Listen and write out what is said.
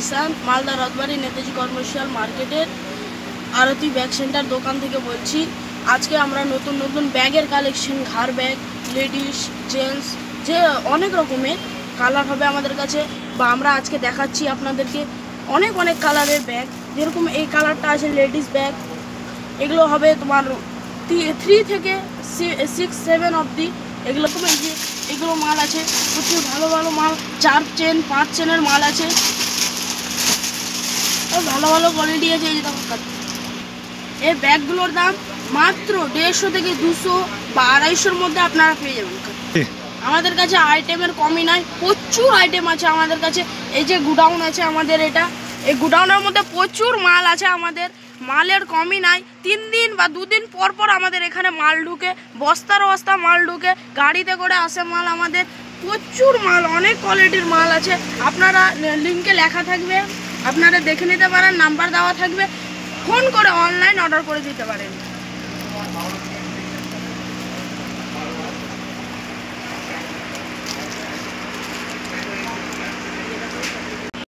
Jisan, Malda Rathbari Netaji commercial মার্কেটের আরতি bag centre দোকান থেকে বলছি। আজকে আমরা নতুন নতুন ব্যাগের কালেকশন, ঘাড় ব্যাগ, লেডিস, জেন্টস, যে অনেক রকমের কালার হবে আমাদের কাছে, বা আমরা আজকে দেখাচ্ছি আপনাদেরকে অনেক অনেক কালারের ব্যাগ। যেরকম এই কালারটা আছে লেডিস ব্যাগ, এগুলো হবে তোমার 3 থেকে 6, 7 অবধি। এগুলো যে এগুলো মাল আছে, প্রচুর ভালো ভালো মাল, 4 চেন 5 চেনের মাল আছে, ভালো ভালো কোয়ালিটি আছে। এই যে এই ব্যাগগুলোর দাম মাত্র 150 থেকে 200 বা 250-র মধ্যে আপনারা পেয়ে যাবেন। আমাদের কাছে আইটেমের কমই নাই, প্রচুর আইটেম আছে আমাদের কাছে। এই যে গুডাউন আছে আমাদের, এই গুডাউনের মধ্যে প্রচুর মাল আছে আমাদের, মালের কমই নাই। 3 দিন বা 2 দিন পর পর আমাদের এখানে মাল ঢুকে, বস্তার বস্তা মাল ঢুকে, গাড়িতে করে আসে মাল আমাদের। প্রচুর মাল, অনেক কোয়ালিটির মাল আছে। আপনারা লিঙ্কে লেখা থাকবে, আপনারা দেখে নিতে পারেন, নাম্বার দেওয়া থাকবে, ফোন করে অনলাইন অর্ডার করে দিতে পারেন।